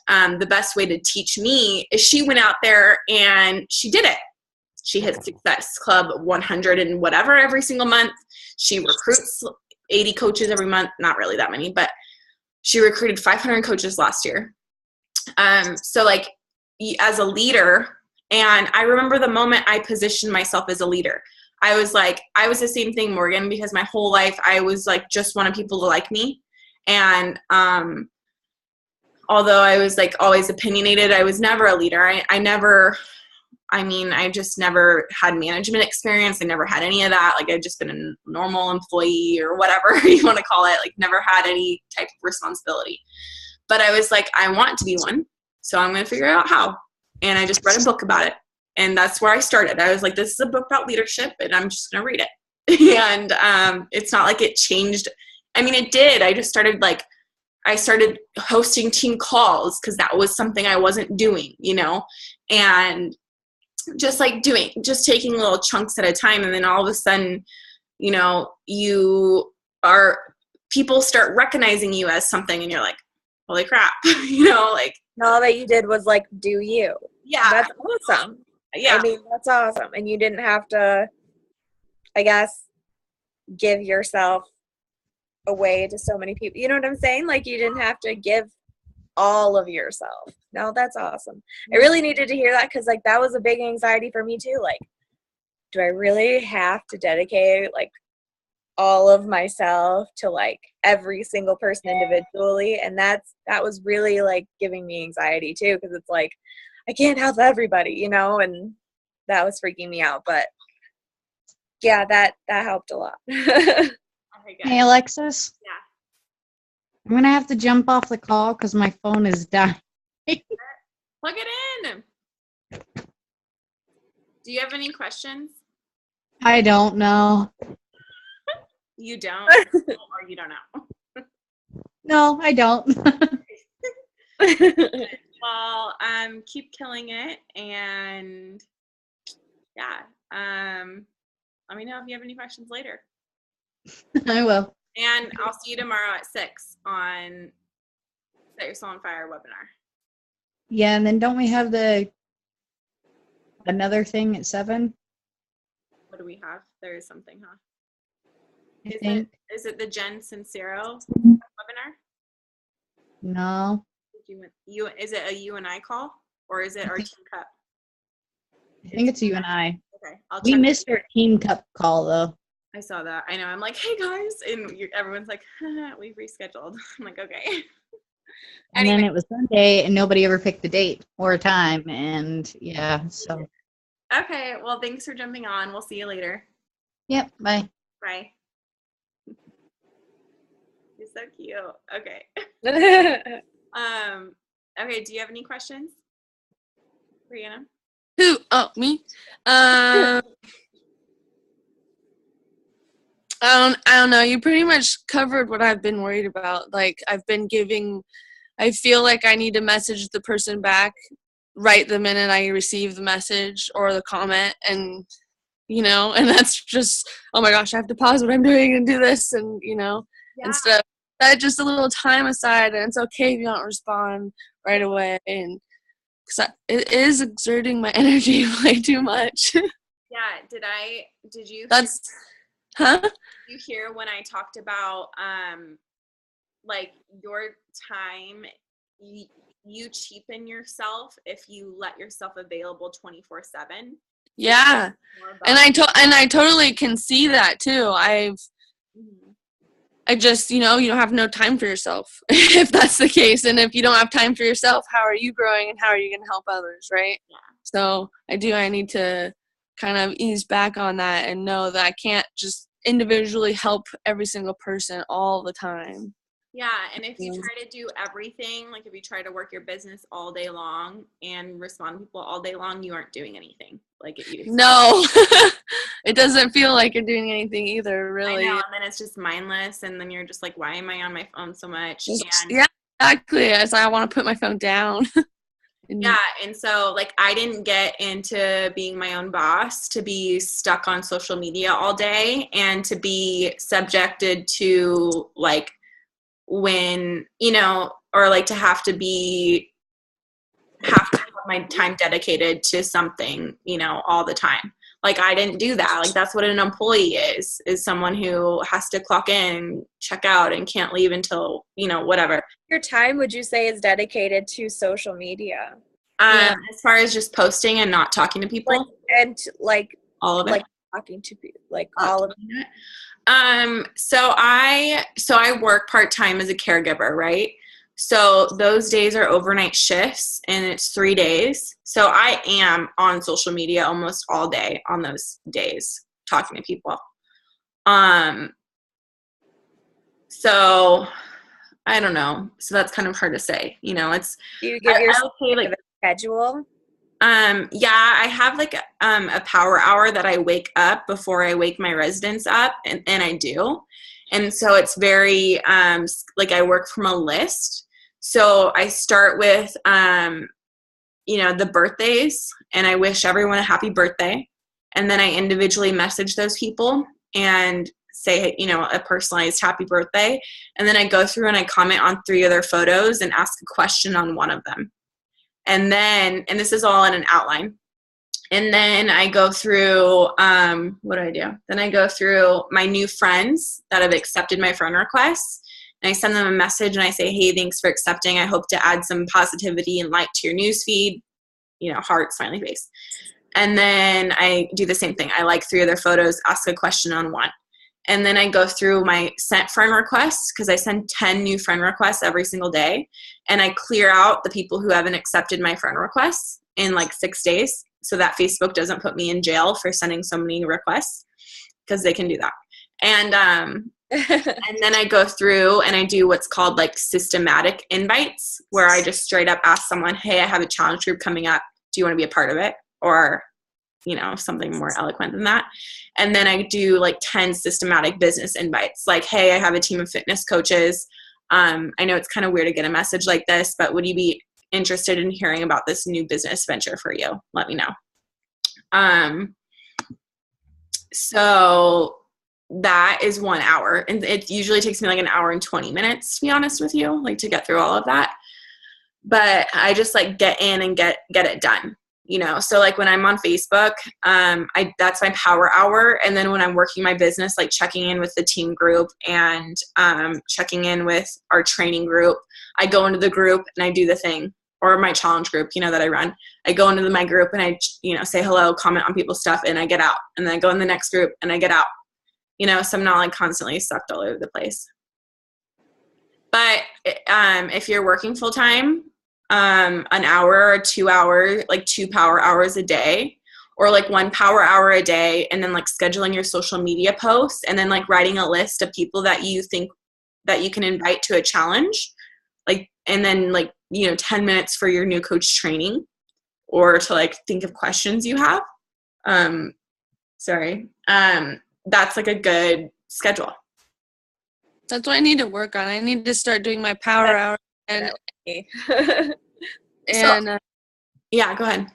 way to teach me is she went out there and she did it. She hit Success Club 100 and whatever every single month. She recruits 80 coaches every month. Not really that many, but she recruited 500 coaches last year. So like as a leader, and I remember the moment I positioned myself as a leader. I was the same thing, Morgan, because my whole life I was like just wanted people to like me. And although I was like always opinionated, I was never a leader. I just never had management experience. I never had any of that. Like I'd just been a normal employee or whatever you want to call it. Like never had any type of responsibility. But I was like, I want to be one. So I'm going to figure out how. And I just read a book about it. And that's where I started. I was like, this is a book about leadership and I'm just going to read it. And it's not like it changed. I mean, it did. I started hosting team calls because that was something I wasn't doing, you know, and just taking little chunks at a time. And then all of a sudden, you know, people start recognizing you as something and you're like, holy crap, you know, like. And all that you did was like, do you. Yeah. That's awesome. Yeah. I mean, that's awesome. And you didn't have to, I guess, give yourself away to so many people. You know what I'm saying? Like you didn't have to give all of yourself. No, that's awesome. I really needed to hear that because like that was a big anxiety for me too. Like, do I really have to dedicate like all of myself to like every single person individually? And that was really like giving me anxiety too, because it's like I can't help everybody, you know, and that was freaking me out. But yeah, that helped a lot. Hey, Alexis. Yeah. I'm going to have to jump off the call because my phone is dying. Plug it in. Do you have any questions? I don't know. You don't? Or you don't know? No, I don't. Well, keep killing it. And yeah, let me know if you have any questions later. I will. And I'll see you tomorrow at 6 on Set Your Soul on Fire webinar. Yeah, and then don't we have another thing at 7? What do we have? There is something, huh? Is it the Jen Sincero webinar? No. Is it a you and I call, or is it our Team Cup? I think it's you and I. Okay, We missed our Team Cup call though. I saw that. I know. I'm like, hey guys, and everyone's like, we've rescheduled. I'm like, okay. And then it was Sunday, and nobody ever picked a date or a time, and yeah, so. Okay, well, thanks for jumping on. We'll see you later. Yep. Bye. Bye. You're so cute. Okay. Okay. Do you have any questions, Brianna? Who? Oh, me. I don't know. You pretty much covered what I've been worried about. Like I've been giving I feel like I need to message the person back right the minute I receive the message or the comment, and and that's just, oh my gosh, I have to pause what I'm doing and do this, and instead of that, just a little time aside, and it's okay if you don't respond right away, and because it is exerting my energy way too much. Yeah. Did you? That's, huh? Did you hear when I talked about like your time? You cheapen yourself if you let yourself available 24/7. Yeah, and I totally can see that too. I just, you don't have no time for yourself if that's the case. And if you don't have time for yourself, how are you growing and how are you going to help others, right? Yeah. So I need to kind of ease back on that and know that I can't just individually help every single person all the time. Yeah, and if you try to do everything, like if you try to work your business all day long and respond to people all day long, you aren't doing anything. Like if you No, it doesn't feel like you're doing anything either, really. I know, and then it's just mindless, and then you're just like, why am I on my phone so much? And yeah, exactly. As I want to put my phone down. Yeah, and so like I didn't get into being my own boss to be stuck on social media all day and to be subjected to like when, or like to have my time dedicated to something, all the time. Like I didn't do that. Like that's what an employee is someone who has to clock in, check out, and can't leave until, whatever. Your time, would you say, is dedicated to social media? As far as just posting and not talking to people? All of it? Like talking to people, all of it? So I work part-time as a caregiver, right? So those days are overnight shifts and it's 3 days. So I am on social media almost all day on those days talking to people. So I don't know. So that's kind of hard to say. It's do you give yourself a schedule? Yeah, I have like a power hour that I wake up before I wake my residents up, and I do. And so it's very like I work from a list. So I start with the birthdays, and I wish everyone a happy birthday. And then I individually message those people and say, a personalized happy birthday. And then I go through and I comment on 3 of their photos and ask a question on one of them. And this is all in an outline. And then I go through, what do I do? Then I go through my new friends that have accepted my friend requests. And I send them a message and I say, hey, thanks for accepting. I hope to add some positivity and light to your newsfeed, heart, smiley face. And then I do the same thing. I like 3 of their photos, ask a question on one. And then I go through my sent friend requests because I send 10 new friend requests every single day. And I clear out the people who haven't accepted my friend requests in like 6 days so that Facebook doesn't put me in jail for sending so many requests, because they can do that. And and then I go through and I do what's called like systematic invites, where I just straight up ask someone, hey, I have a challenge group coming up. Do you want to be a part of it? Or something more eloquent than that. And then I do like 10 systematic business invites. Like, hey, I have a team of fitness coaches. I know it's kind of weird to get a message like this, but would you be interested in hearing about this new business venture for you? Let me know. So that is 1 hour. And it usually takes me like an hour and 20 minutes, to be honest with you, like to get through all of that. But I just like get in and get it done. So like when I'm on Facebook, that's my power hour. And then when I'm working my business, like checking in with the team group and checking in with our training group, I go into the group and I do the thing, or my challenge group, that I run. I go into my group and I, say hello, comment on people's stuff, and I get out. And then I go in the next group and I get out. So I'm not like constantly sucked all over the place. But if you're working full time, an hour or 2 hours, like 2 power hours a day, or like 1 power hour a day, and then like scheduling your social media posts, and then like writing a list of people that you think that you can invite to a challenge, like, and then like 10 minutes for your new coach training, or to like think of questions you have. That's like a good schedule. That's what I need to work on. I need to start doing my power hour and me. And Yeah, go ahead.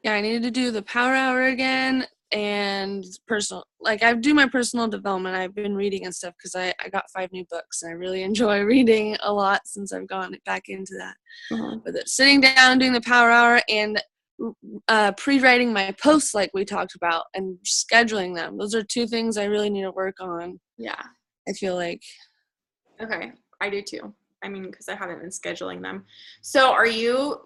yeah, I needed to do the power hour again and personal. Like, I do my personal development. I've been reading and stuff because I got 5 new books, and I really enjoy reading a lot since I've gone back into that. But sitting down, doing the power hour, and pre-writing my posts like we talked about, and scheduling them. Those are 2 things I really need to work on. Yeah. I feel like. Okay. I do too. I mean, because I haven't been scheduling them. So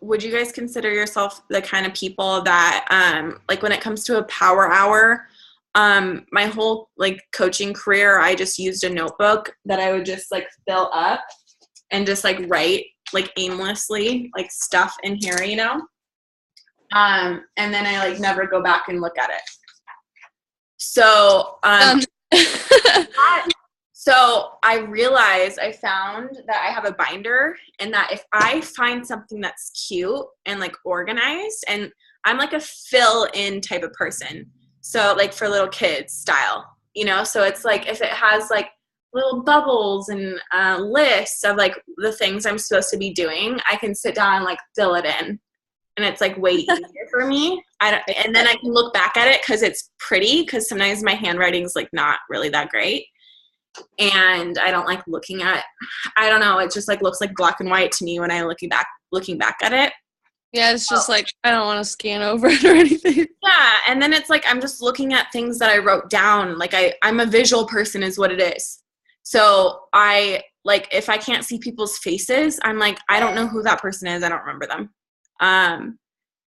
would you guys consider yourself the kind of people that, like when it comes to a power hour, my whole like coaching career, I just used a notebook that I would just like fill up and just like write like aimlessly, like stuff in here, you know? And then I like never go back and look at it. So, so I found that I have a binder, and that if I find something that's cute and like organized, and I'm like a fill in type of person. So like for little kids style, you know, so it's like, if it has like little bubbles and lists of like the things I'm supposed to be doing, I can sit down and like fill it in. And it's like way easier for me. And then I can look back at it because it's pretty, because sometimes my handwriting's like not really that great. And I don't like looking at, I don't know, it just like looks like black and white to me when I'm looking back at it. Yeah, it's just like, I don't want to scan over it or anything. Yeah, and then it's like I'm just looking at things that I wrote down. Like I'm a visual person is what it is. So I like, if I can't see people's faces, I'm like, I don't know who that person is. I don't remember them.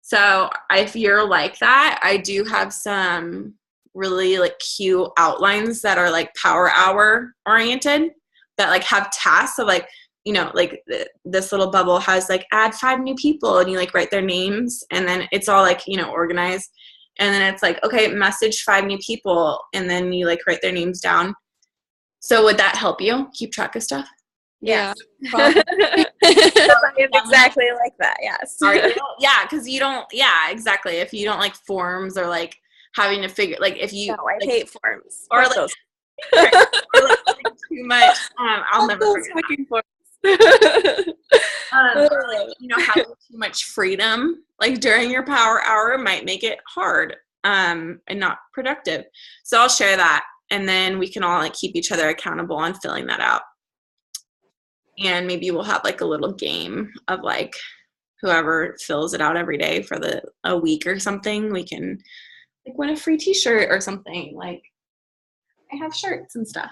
So if you're like that, I do have some really like cute outlines that are like power hour oriented, that like have tasks of like, you know, like this little bubble has like add 5 new people, and you like write their names, and then it's all like, you know, organized. And then it's like, okay, message 5 new people, and then you like write their names down. So would that help you keep track of stuff? Yeah. It's exactly like that. Yes. Are you? Yeah, because you don't. Yeah, exactly. If you don't like forms, or like having to figure, like if you. No, I like, hate forms. Or like, those. or like too much. I'll never Those forget. fucking forms. Or like, you know, having too much freedom, like during your power hour, might make it hard, and not productive. So I'll share that, and then we can all like keep each other accountable on filling that out. And maybe we'll have like a little game of like whoever fills it out every day for a week or something. We can like win a free t-shirt or something. Like I have shirts and stuff.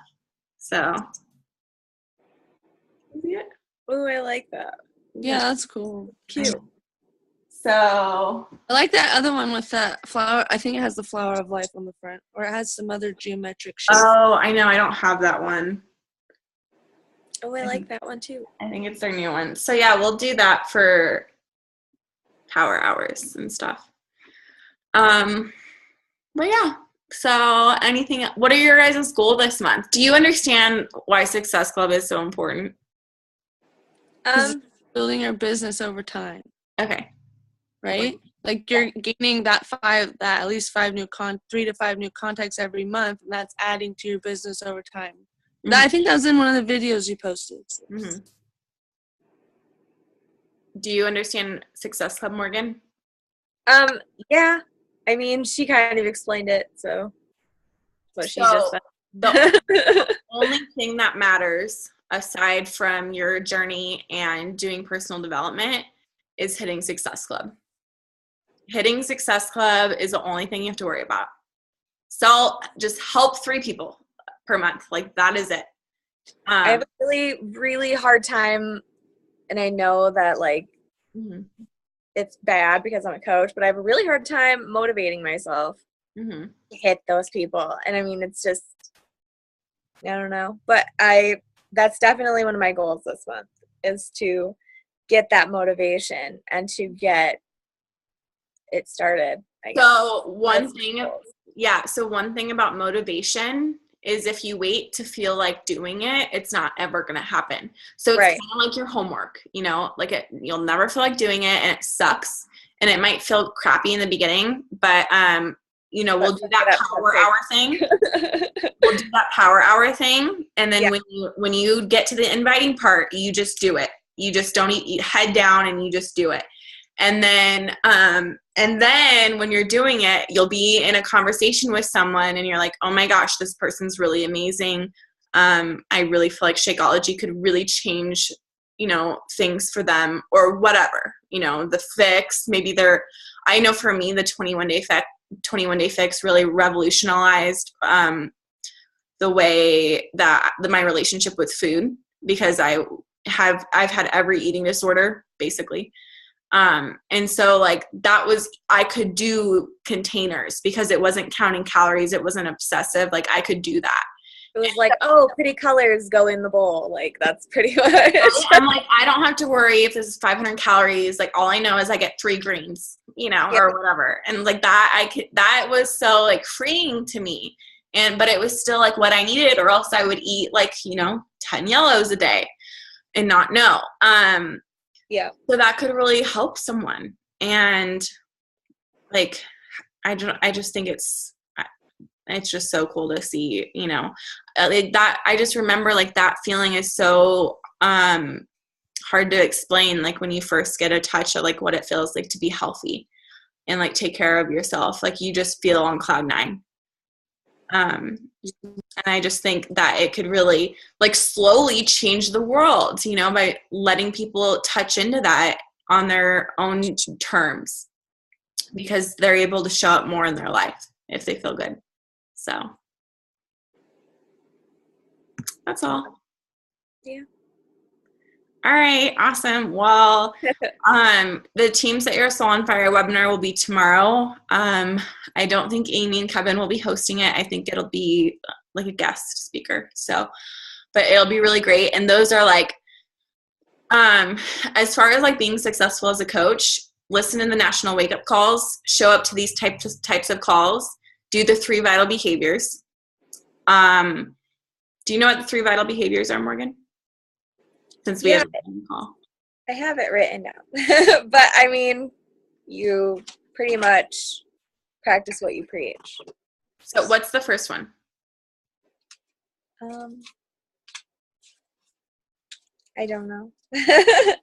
So yeah. Oh, I like that. Yeah, that's cool. Cute. So I like that other one with that flower. I think it has the flower of life on the front, or it has some other geometric shape. oh, I know, I don't have that one. Oh, I like that one too. I think it's their new one. So yeah, we'll do that for power hours and stuff. But yeah. So what are your guys' goals this month? Do you understand why Success Club is so important? Building your business over time, Okay. right? Like you're gaining at least 3 to 5 new contacts every month, and that's adding to your business over time. Mm-hmm. I think that was in one of the videos you posted. Mm-hmm. Do you understand Success Club, Morgan? Yeah. I mean, she kind of explained it, so she just said. The only thing that matters aside from your journey and doing personal development is hitting Success Club. Hitting Success Club is the only thing you have to worry about. So just help 3 people per month. Like that is it. I have a really, really hard time, and I know that like it's bad because I'm a coach, but I have a really hard time motivating myself to hit those people. And I mean, it's just, I don't know, but that's definitely one of my goals this month, is to get that motivation and to get it started. So one thing about motivation is if you wait to feel like doing it, it's not ever going to happen. So it's kind of like your homework, you know, like you'll never feel like doing it, and it sucks, and it might feel crappy in the beginning, but you know, we'll do that power hour thing. And then when you get to the inviting part, you just do it. You just don't eat head down and you just do it. And then when you're doing it, you'll be in a conversation with someone and you're like, oh my gosh, this person's really amazing. I really feel like Shakeology could really change, things for them or whatever, the fix. Maybe I know for me, the 21 Day Fix really revolutionized the way that my relationship with food, because I've had every eating disorder basically. And so like I could do containers because it wasn't counting calories. It wasn't obsessive. Like I could do that. It was like, oh, pretty colors go in the bowl. Like that's pretty much. I'm like, I don't have to worry if this is 500 calories. Like all I know is I get 3 greens, or whatever. And like that was so like freeing to me. But it was still like what I needed, or else I would eat like, 10 yellows a day and not know. Yeah. So that could really help someone. And like, I just think it's just so cool to see, that I just remember like that feeling is so hard to explain. Like when you first get a touch of like what it feels like to be healthy and like take care of yourself, like you just feel on cloud 9. And I just think that it could really like slowly change the world, by letting people touch into that on their own terms, because they're able to show up more in their life if they feel good. So that's all. Yeah. All right. Awesome. Well, the Teams Set Your Soul on Fire webinar will be tomorrow. I don't think Amy and Kevin will be hosting it. I think it'll be like a guest speaker. So, but it'll be really great. And those are like, as far as like being successful as a coach, listen to the national wake up calls, show up to these types of calls, do the 3 vital behaviors. Do you know what the 3 vital behaviors are, Morgan? Since we have a call. I have it written down. But I mean, you pretty much practice what you preach. So what's the first one? I don't know. So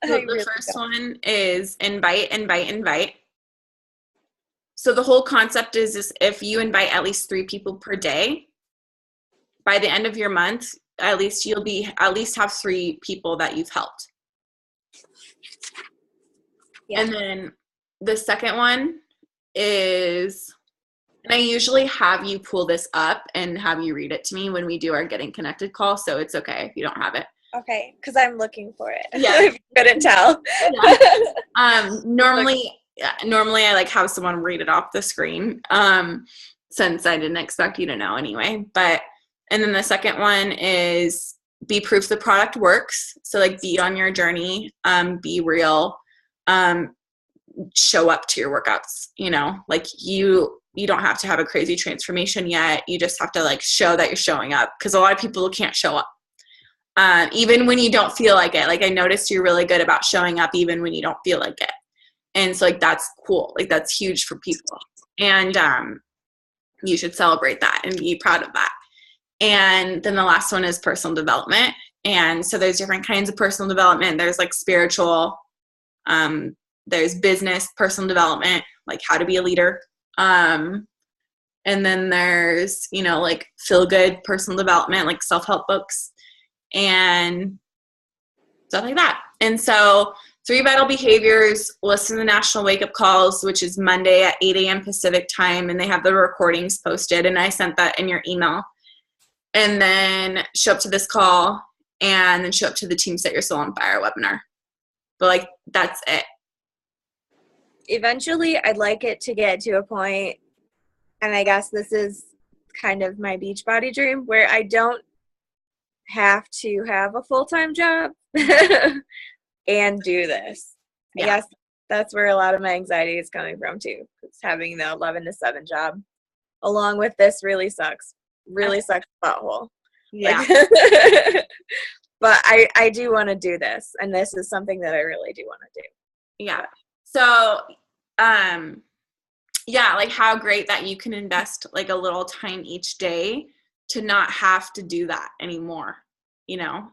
the first one is invite. So the whole concept is if you invite at least 3 people per day, by the end of your month, at least have 3 people that you've helped. Yeah. And then the second one is, and I usually have you pull this up and have you read it to me when we do our Getting Connected call, so it's okay if you don't have it. Okay, because I'm looking for it. Yeah. If you couldn't tell. Yeah. Normally I like have someone read it off the screen, since I didn't expect you to know anyway. And then the second one is be proof the product works. So like be on your journey, be real, show up to your workouts, like you don't have to have a crazy transformation yet. You just have to like show that you're showing up, because a lot of people can't show up. Even when you don't feel like it. Like I noticed you're really good about showing up even when you don't feel like it. And so like that's cool. Like that's huge for people. And you should celebrate that and be proud of that. And then the last one is personal development. And so there's different kinds of personal development. There's like spiritual, there's business, personal development, like how to be a leader. And then there's, like feel good personal development, like self-help books and stuff like that. And so 3 vital behaviors, listen to the national wake up calls, which is Monday at 8 a.m. Pacific time. And they have the recordings posted, and I sent that in your email. And then show up to this call, and then show up to the Team Set Your Soul on Fire webinar. But like, that's it. Eventually, I'd like it to get to a point, and I guess this is kind of my Beachbody dream, where I don't have to have a full-time job and do this. Yeah. I guess that's where a lot of my anxiety is coming from too. It's having the 11 to 7 job along with this really sucks. Really sucks butthole. Yeah. Like, but I do want to do this, and this is something that I really do want to do. Yeah. So, yeah, like how great that you can invest like a little time each day to not have to do that anymore,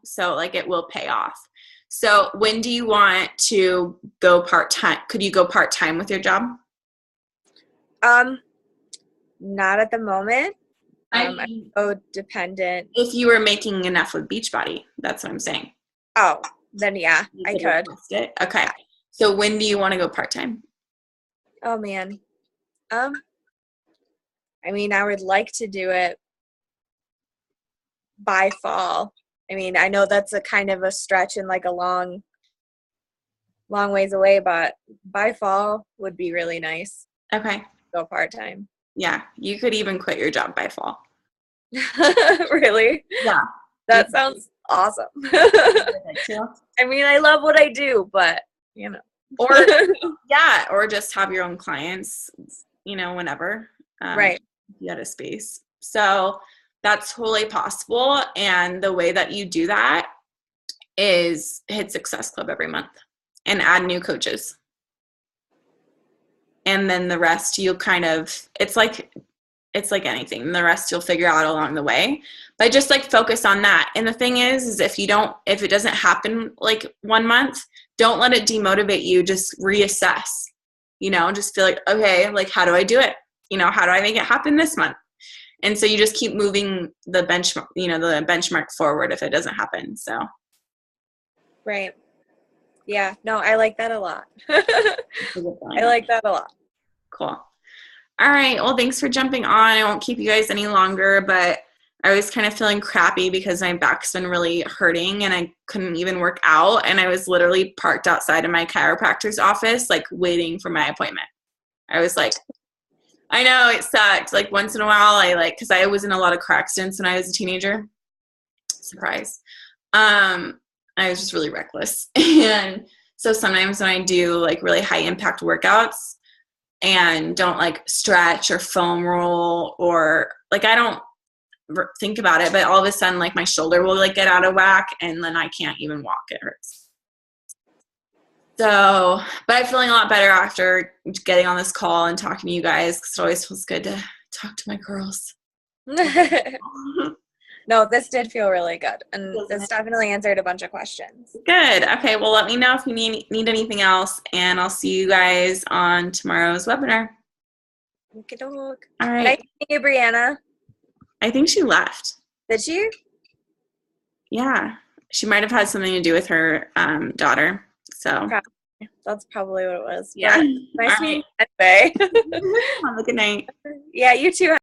so like it will pay off. So when do you want to go part-time? Could you go part-time with your job? Not at the moment. I I'm so dependent. if you were making enough with Beachbody, that's what I'm saying. Oh, then yeah, You I could. request it. Okay. So when do you want to go part-time? Oh man. I mean, I would like to do it by fall. I mean, I know that's a kind of a stretch and like a long ways away, but by fall would be really nice. Okay. Go part-time. Yeah. You could even quit your job by fall. Really? Yeah. That sounds awesome. I mean, I love what I do, but you know. Or yeah, or just have your own clients, whenever. Right. You had a space. So that's totally possible. And the way that you do that is hit Success Club every month and add new coaches. And then the rest you'll it's like anything. The rest you'll figure out along the way. But just like focus on that. And the thing is if it doesn't happen like 1 month, don't let it demotivate you. Just reassess. Just feel like, okay, like how do I do it? How do I make it happen this month? And so you just keep moving the benchmark forward if it doesn't happen. So Right. Yeah. No, I like that a lot. I like that a lot. Cool. All right. Well, thanks for jumping on. I won't keep you guys any longer, but I was kind of feeling crappy because my back's been really hurting and I couldn't even work out. And I was literally parked outside of my chiropractor's office, like waiting for my appointment. I was like, I know it sucked. Like once in a while, because I was in a lot of car accidents when I was a teenager. Surprise. I was just really reckless. And so sometimes when I do like really high impact workouts and don't like stretch or foam roll or like I don't think about it, but all of a sudden like my shoulder will like get out of whack and then I can't even walk. It hurts. So, but I'm feeling a lot better after getting on this call and talking to you guys because it always feels good to talk to my girls. No, this did feel really good. And this definitely answered a bunch of questions. Good. Okay. Well, let me know if you need anything else and I'll see you guys on tomorrow's webinar. Okey-doke. All right. Nice meeting you, Brianna. I think she left. Did she? Yeah. She might have had something to do with her daughter. So that's probably what it was. Yeah. Nice meeting you anyway. Have a good night. Yeah, you too.